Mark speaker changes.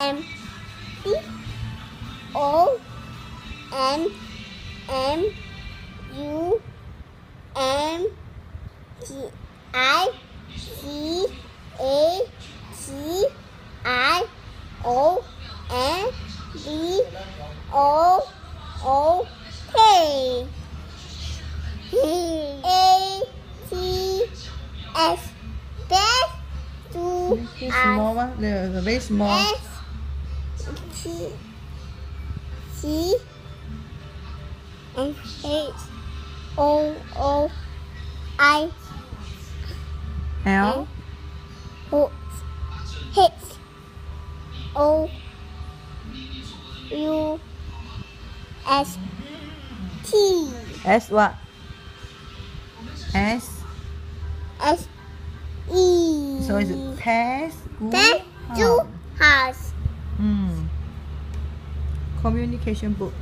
Speaker 1: M P O N M U M T I C A T I O N D O O K A T S best to
Speaker 2: Small one, the very small.
Speaker 1: S T C and H O I
Speaker 2: L.
Speaker 1: H O U S T
Speaker 2: S what? S.
Speaker 1: S E.
Speaker 2: So it's test.
Speaker 1: Test to house.
Speaker 2: Communication book.